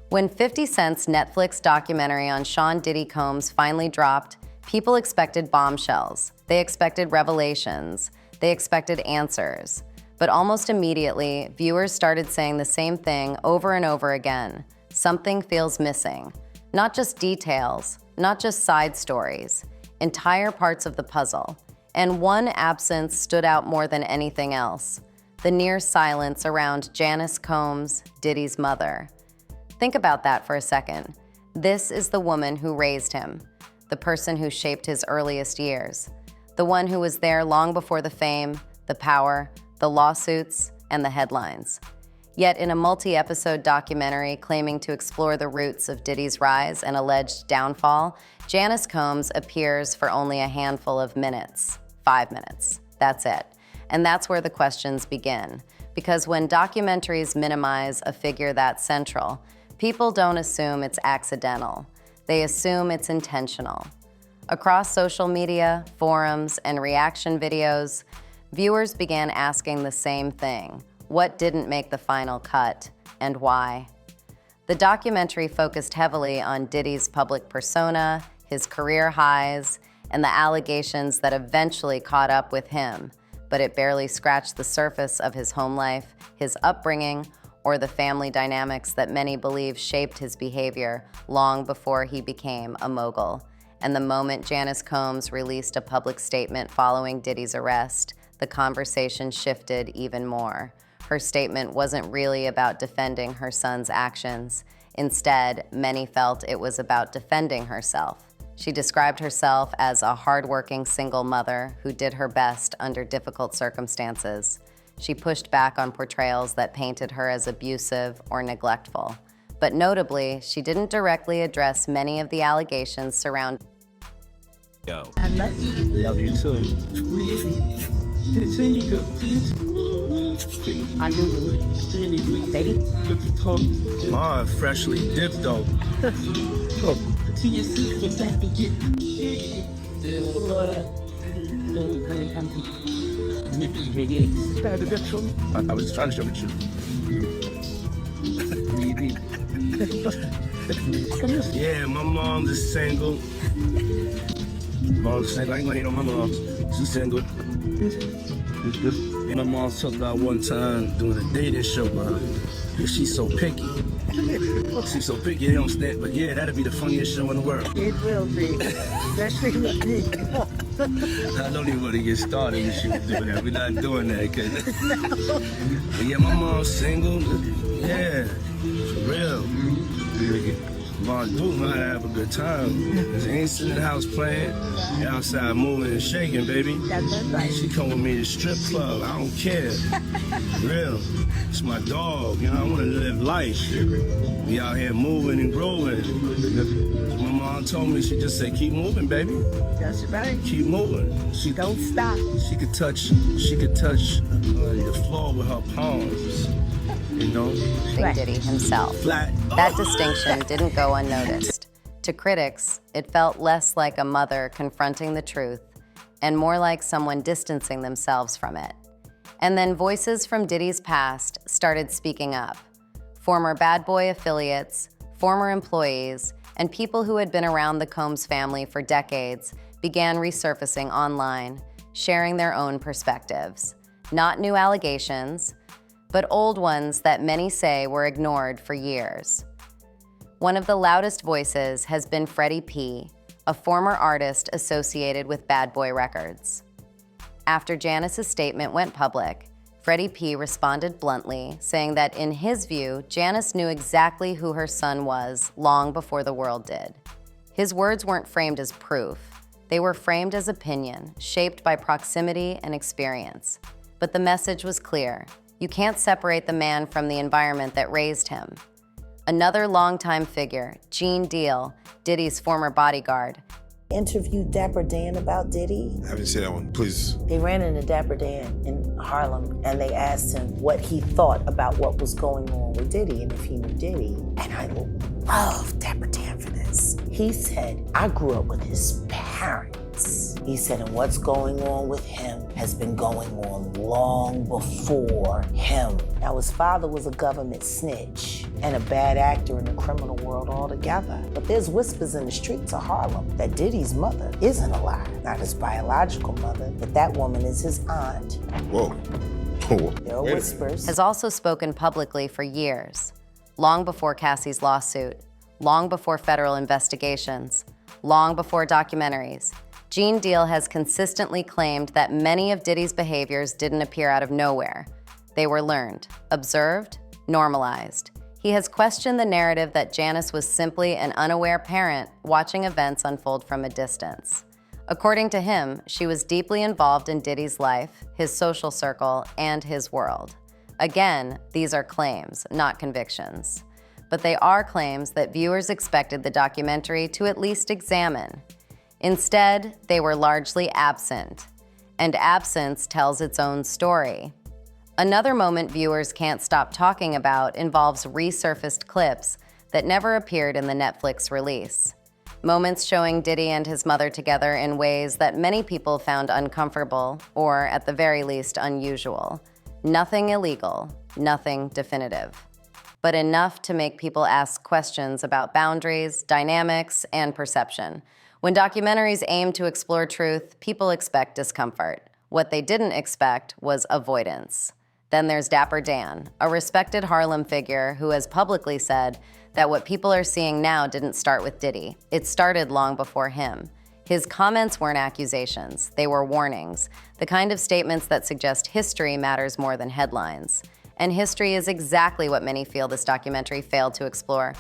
When 50 Cent's Netflix documentary on Diddy Combs finally dropped, people expected bombshells. They expected revelations. They expected answers. But almost immediately, viewers started saying the same thing over and over again. Something feels missing. Not just details, not just side stories, entire parts of the puzzle. And one absence stood out more than anything else: the near silence around Janice Combs, Diddy's mother. Think about that for a second. This is the woman who raised him, the person who shaped his earliest years, the one who was there long before the fame, the power, the lawsuits, and the headlines. Yet in a multi-episode documentary claiming to explore the roots of Diddy's rise and alleged downfall, Janice Combs appears for only a handful of minutes. 5 minutes. That's it. And that's where the questions begin. Because when documentaries minimize a figure that central, people don't assume it's accidental. They assume it's intentional. Across social media, forums, and reaction videos, viewers began asking the same thing: what didn't make the final cut, and why? The documentary focused heavily on Diddy's public persona, his career highs, and the allegations that eventually caught up with him, but it barely scratched the surface of his home life, his upbringing, or the family dynamics that many believe shaped his behavior long before he became a mogul. And the moment Janice Combs released a public statement following Diddy's arrest, the conversation shifted even more. Her statement wasn't really about defending her son's actions. Instead, many felt it was about defending herself. She described herself as a hardworking single mother who did her best under difficult circumstances. She pushed back on portrayals that painted her as abusive or neglectful. But notably, she didn't directly address many of the allegations surrounding. Yo. I love you. Love you too. I do. Baby. Mom, freshly dipped though. To your secret, baby. I was trying to show it you. Yeah, my mom's is single. Mom's single. I ain't gonna hate on my mom. She's single. My mom talked about one time doing a dating show with her. Yeah, she's so picky. She's so picky, they don't stand. But yeah, that'd be the funniest show in the world. It will be. Especially with me. I don't even want to get started if she was doing that. We're not doing that, cause but yeah, my mom's single. Yeah, for real. Mom do know how to have a good time. Cause ain't sitting in the house playing. You're outside moving and shaking, baby. That's right. She come with me to the strip club. I don't care. Real. It's my dog. You know, I want to live life. Be out here moving and growing. My mom told me, she just said, keep moving, baby. That's right. Keep moving. She Don't stop. She could touch the floor with her palms. You know? Big Diddy himself. Flat. That distinction didn't go unnoticed. To critics, it felt less like a mother confronting the truth and more like someone distancing themselves from it. And then voices from Diddy's past started speaking up. Former Bad Boy affiliates, former employees, and people who had been around the Combs family for decades began resurfacing online, sharing their own perspectives. Not new allegations, but old ones that many say were ignored for years. One of the loudest voices has been Freddie P., a former artist associated with Bad Boy Records. After Janice's statement went public, Freddie P. responded bluntly, saying that in his view, Janice knew exactly who her son was long before the world did. His words weren't framed as proof. They were framed as opinion, shaped by proximity and experience. But the message was clear. You can't separate the man from the environment that raised him. Another longtime figure, Gene Deal, Diddy's former bodyguard, interviewed Dapper Dan about Diddy. I haven't seen that one, please. They ran into Dapper Dan in Harlem and they asked him what he thought about what was going on with Diddy and if he knew Diddy. And I love Dapper Dan for this. He said, I grew up with his parents. He said, and what's going on with him has been going on long before him. Now, his father was a government snitch. and a bad actor in the criminal world altogether. But there's whispers in the streets of Harlem that Diddy's mother isn't alive. Not his biological mother, but that woman is his aunt. Whoa. There are whispers. Has also spoken publicly for years, long before Cassie's lawsuit, long before federal investigations, long before documentaries. Gene Deal has consistently claimed that many of Diddy's behaviors didn't appear out of nowhere. They were learned, observed, normalized. He has questioned the narrative that Janice was simply an unaware parent watching events unfold from a distance. According to him, she was deeply involved in Diddy's life, his social circle, and his world. Again, these are claims, not convictions. But they are claims that viewers expected the documentary to at least examine. Instead, they were largely absent, and absence tells its own story. Another moment viewers can't stop talking about involves resurfaced clips that never appeared in the Netflix release. Moments showing Diddy and his mother together in ways that many people found uncomfortable, or at the very least unusual. Nothing illegal, nothing definitive, but enough to make people ask questions about boundaries, dynamics, and perception. When documentaries aim to explore truth, people expect discomfort. What they didn't expect was avoidance. Then there's Dapper Dan, a respected Harlem figure who has publicly said that what people are seeing now didn't start with Diddy. It started long before him. His comments weren't accusations, they were warnings, the kind of statements that suggest history matters more than headlines. And history is exactly what many feel this documentary failed to explore.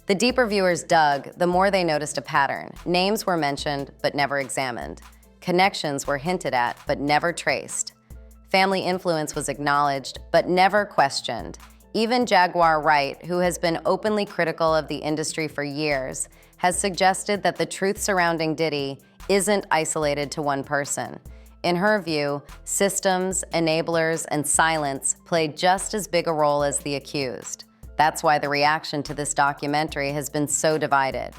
The deeper viewers dug, the more they noticed a pattern. Names were mentioned, but never examined. Connections were hinted at, but never traced. Family influence was acknowledged, but never questioned. Even Jaguar Wright, who has been openly critical of the industry for years, has suggested that the truth surrounding Diddy isn't isolated to one person. In her view, systems, enablers, and silence played just as big a role as the accused. That's why the reaction to this documentary has been so divided.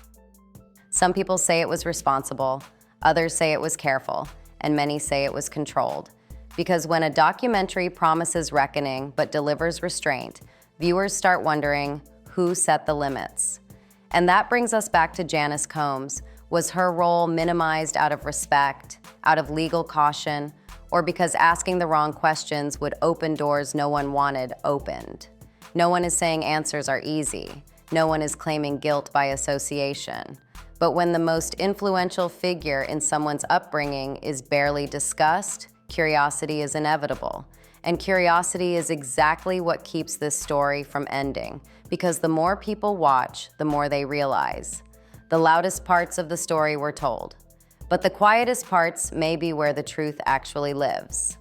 Some people say it was responsible, others say it was careful, and many say it was controlled. Because when a documentary promises reckoning but delivers restraint, viewers start wondering who set the limits. And that brings us back to Janice Combs. Was her role minimized out of respect, out of legal caution, or because asking the wrong questions would open doors no one wanted opened? No one is saying answers are easy. No one is claiming guilt by association. But when the most influential figure in someone's upbringing is barely discussed, curiosity is inevitable. And curiosity is exactly what keeps this story from ending, because the more people watch, the more they realize. The loudest parts of the story were told, but the quietest parts may be where the truth actually lives.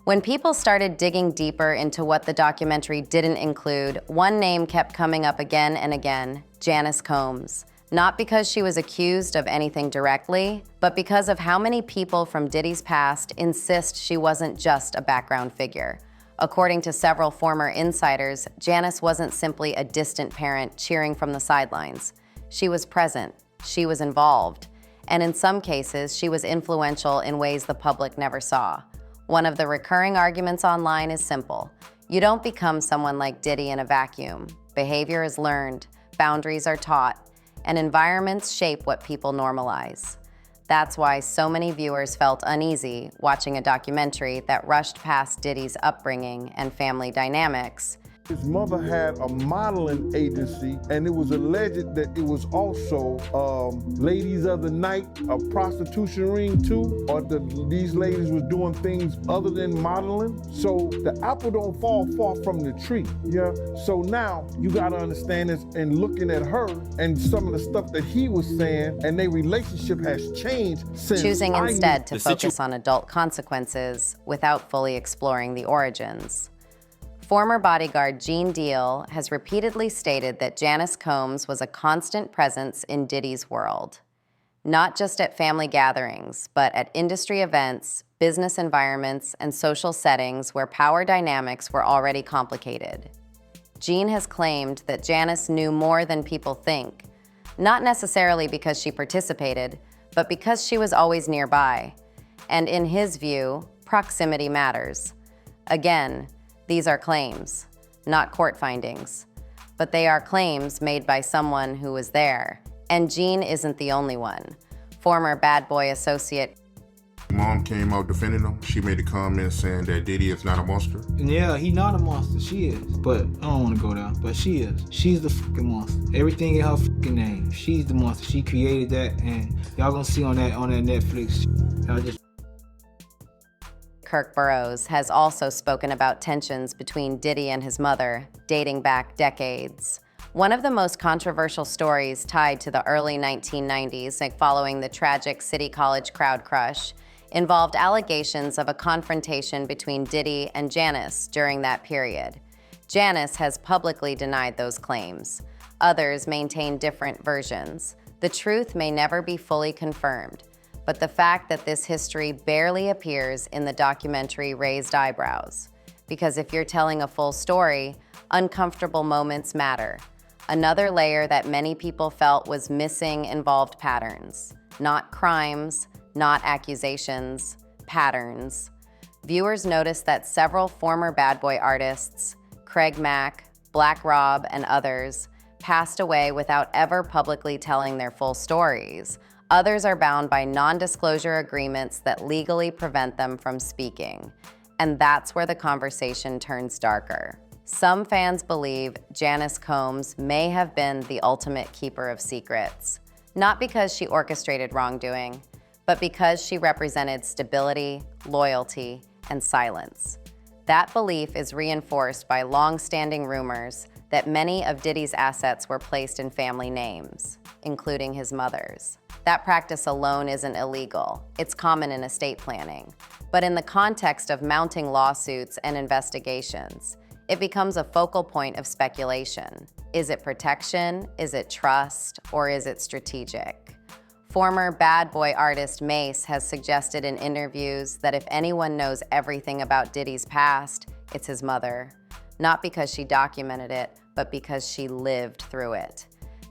When people started digging deeper into what the documentary didn't include, one name kept coming up again and again: Janice Combs. Not because she was accused of anything directly, but because of how many people from Diddy's past insist she wasn't just a background figure. According to several former insiders, Janice wasn't simply a distant parent cheering from the sidelines. She was present, she was involved, and in some cases, she was influential in ways the public never saw. One of the recurring arguments online is simple: you don't become someone like Diddy in a vacuum. Behavior is learned, boundaries are taught, and environments shape what people normalize. That's why so many viewers felt uneasy watching a documentary that rushed past Diddy's upbringing and family dynamics. His mother had a modeling agency, and it was alleged that it was also ladies of the night, a prostitution ring too, or these ladies was doing things other than modeling. So the apple don't fall far from the tree, yeah? So now you gotta understand this, and looking at her and some of the stuff that he was saying, and their relationship has changed since. Choosing instead to focus on adult consequences without fully exploring the origins. Former bodyguard Gene Deal has repeatedly stated that Janice Combs was a constant presence in Diddy's world. Not just at family gatherings, but at industry events, business environments, and social settings where power dynamics were already complicated. Gene has claimed that Janice knew more than people think, not necessarily because she participated, but because she was always nearby. And in his view, proximity matters. Again, these are claims. not court findings. But they are claims made by someone who was there. And Jean isn't the only one. Former Bad Boy associate Mom came out defending him. She made a comment saying that Diddy is not a monster. Yeah, he not a monster. She is. But I don't want to go there. But she is. She's the fucking monster. Everything in her fucking name. She's the monster. She created that, and y'all gonna see on that Netflix. Y'all just. Kirk Burroughs has also spoken about tensions between Diddy and his mother, dating back decades. One of the most controversial stories tied to the early 1990s, like following the tragic City College crowd crush, involved allegations of a confrontation between Diddy and Janice during that period. Janice has publicly denied those claims. Others maintain different versions. The truth may never be fully confirmed, but the fact that this history barely appears in the documentary raised eyebrows. Because if you're telling a full story, uncomfortable moments matter. Another layer that many people felt was missing involved patterns, not crimes, not accusations, patterns. Viewers noticed that several former Bad Boy artists, Craig Mack, Black Rob, and others, passed away without ever publicly telling their full stories. Others are bound by non-disclosure agreements that legally prevent them from speaking. And that's where the conversation turns darker. Some fans believe Janice Combs may have been the ultimate keeper of secrets, not because she orchestrated wrongdoing, but because she represented stability, loyalty, and silence. That belief is reinforced by long-standing rumors that many of Diddy's assets were placed in family names, including his mother's. That practice alone isn't illegal. It's common in estate planning. But in the context of mounting lawsuits and investigations, it becomes a focal point of speculation. Is it protection? Is it trust? Or is it strategic? Former Bad Boy artist Mace has suggested in interviews that if anyone knows everything about Diddy's past, it's his mother. Not because she documented it, but because she lived through it.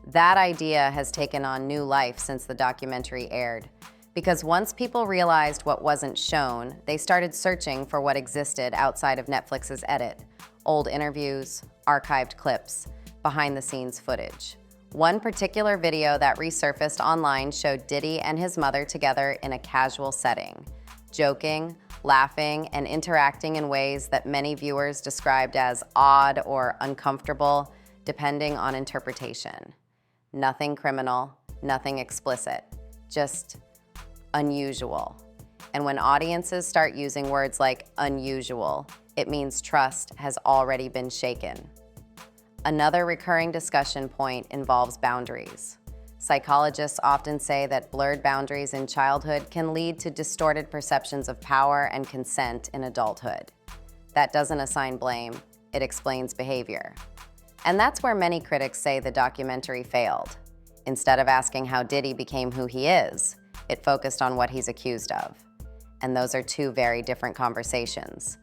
That idea has taken on new life since the documentary aired. Because once people realized what wasn't shown, they started searching for what existed outside of Netflix's edit. Old interviews, archived clips, behind-the-scenes footage. One particular video that resurfaced online showed Diddy and his mother together in a casual setting, joking, laughing, and interacting in ways that many viewers described as odd or uncomfortable, depending on interpretation. Nothing criminal, nothing explicit, just unusual. And when audiences start using words like unusual, it means trust has already been shaken. Another recurring discussion point involves boundaries. Psychologists often say that blurred boundaries in childhood can lead to distorted perceptions of power and consent in adulthood. That doesn't assign blame, it explains behavior. And that's where many critics say the documentary failed. Instead of asking how Diddy became who he is, it focused on what he's accused of. And those are two very different conversations.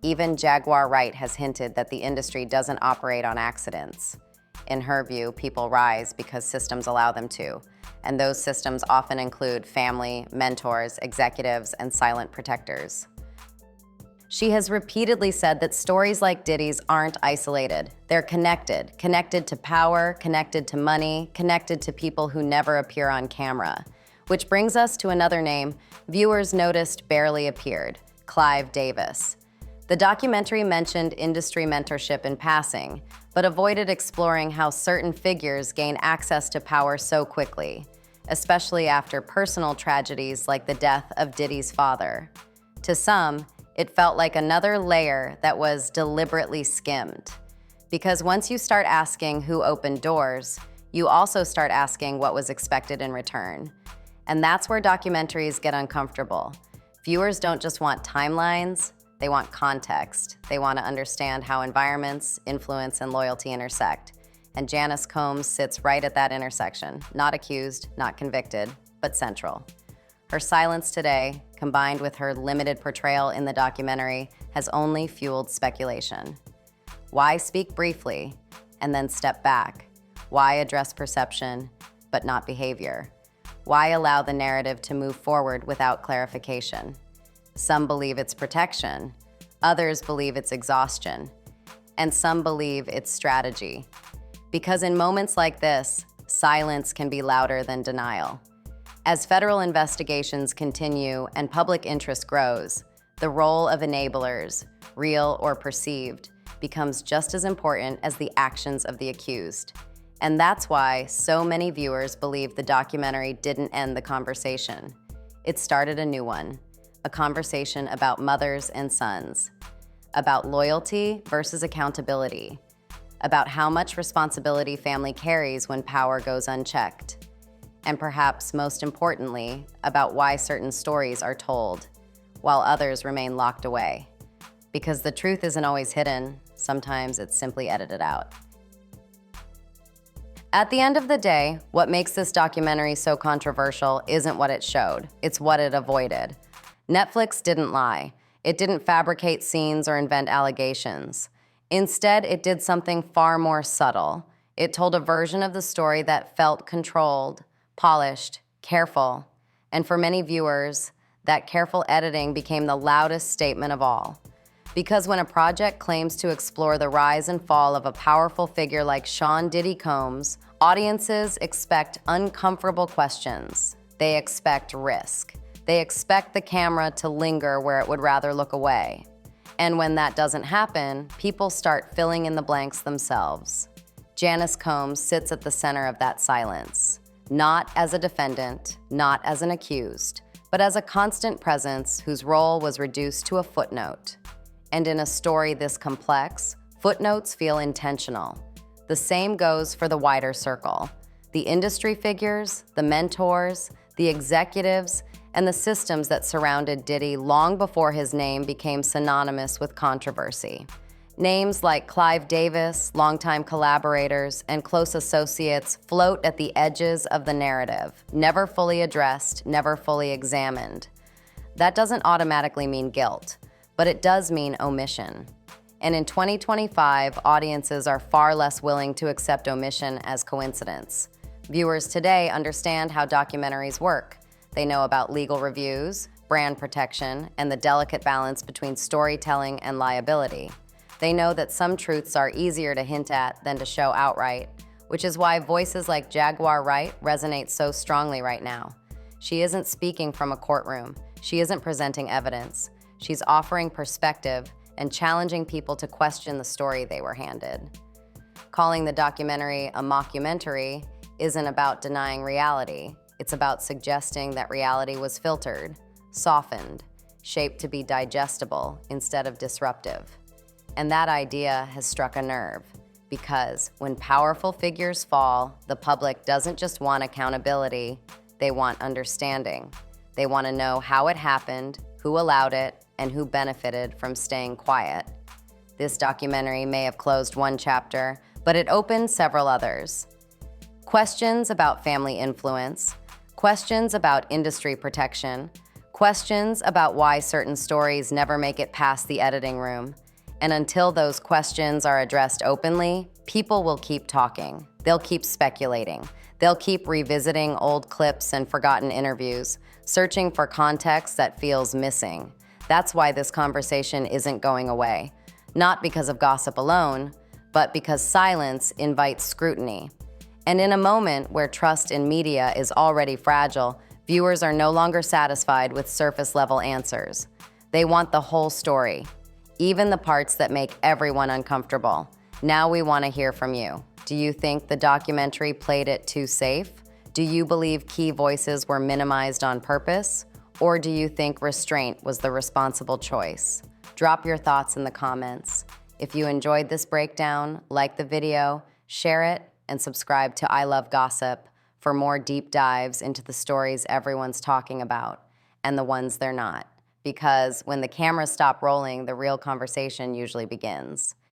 Even Jaguar Wright has hinted that the industry doesn't operate on accidents. In her view, people rise because systems allow them to, and those systems often include family, mentors, executives, and silent protectors. She has repeatedly said that stories like Diddy's aren't isolated. They're connected to power, connected to money, connected to people who never appear on camera. Which brings us to another name viewers noticed barely appeared, Clive Davis. The documentary mentioned industry mentorship in passing, but avoided exploring how certain figures gain access to power so quickly, especially after personal tragedies like the death of Diddy's father. To some, it felt like another layer that was deliberately skimmed. Because once you start asking who opened doors, you also start asking what was expected in return. And that's where documentaries get uncomfortable. Viewers don't just want timelines, they want context. They want to understand how environments, influence, and loyalty intersect. And Janice Combs sits right at that intersection, not accused, not convicted, but central. Her silence today, combined with her limited portrayal in the documentary, has only fueled speculation. Why speak briefly and then step back? Why address perception, but not behavior? Why allow the narrative to move forward without clarification? Some believe it's protection, others believe it's exhaustion. and some believe it's strategy. Because in moments like this, silence can be louder than denial. As federal investigations continue and public interest grows, the role of enablers, real or perceived, becomes just as important as the actions of the accused. And that's why so many viewers believe the documentary didn't end the conversation. It started a new one, a conversation about mothers and sons, about loyalty versus accountability, about how much responsibility family carries when power goes unchecked, and perhaps most importantly, about why certain stories are told, while others remain locked away. Because the truth isn't always hidden, sometimes it's simply edited out. At the end of the day, what makes this documentary so controversial isn't what it showed, it's what it avoided. Netflix didn't lie. It didn't fabricate scenes or invent allegations. Instead, it did something far more subtle. It told a version of the story that felt controlled, polished, careful. And for many viewers, that careful editing became the loudest statement of all. Because when a project claims to explore the rise and fall of a powerful figure like Sean Diddy Combs, audiences expect uncomfortable questions. They expect risk. They expect the camera to linger where it would rather look away. And when that doesn't happen, people start filling in the blanks themselves. Janice Combs sits at the center of that silence, not as a defendant, not as an accused, but as a constant presence whose role was reduced to a footnote. And in a story this complex, footnotes feel intentional. The same goes for the wider circle. The industry figures, the mentors, the executives, and the systems that surrounded Diddy long before his name became synonymous with controversy. Names like Clive Davis, longtime collaborators, and close associates float at the edges of the narrative, never fully addressed, never fully examined. That doesn't automatically mean guilt, but it does mean omission. And in 2025, audiences are far less willing to accept omission as coincidence. Viewers today understand how documentaries work. They know about legal reviews, brand protection, and the delicate balance between storytelling and liability. They know that some truths are easier to hint at than to show outright, which is why voices like Jaguar Wright resonate so strongly right now. She isn't speaking from a courtroom. She isn't presenting evidence. She's offering perspective and challenging people to question the story they were handed. Calling the documentary a mockumentary isn't about denying reality. It's about suggesting that reality was filtered, softened, shaped to be digestible instead of disruptive. And that idea has struck a nerve, because when powerful figures fall, the public doesn't just want accountability, they want understanding. They want to know how it happened, who allowed it, and who benefited from staying quiet. This documentary may have closed one chapter, but it opened several others. Questions about family influence, questions about industry protection, questions about why certain stories never make it past the editing room. And until those questions are addressed openly, people will keep talking. They'll keep speculating. They'll keep revisiting old clips and forgotten interviews, searching for context that feels missing. That's why this conversation isn't going away. Not because of gossip alone, but because silence invites scrutiny. And in a moment where trust in media is already fragile, viewers are no longer satisfied with surface-level answers. They want the whole story, even the parts that make everyone uncomfortable. Now we want to hear from you. Do you think the documentary played it too safe? Do you believe key voices were minimized on purpose? Or do you think restraint was the responsible choice? Drop your thoughts in the comments. If you enjoyed this breakdown, like the video, share it, and subscribe to I Love Gossip for more deep dives into the stories everyone's talking about and the ones they're not. Because when the cameras stop rolling, the real conversation usually begins.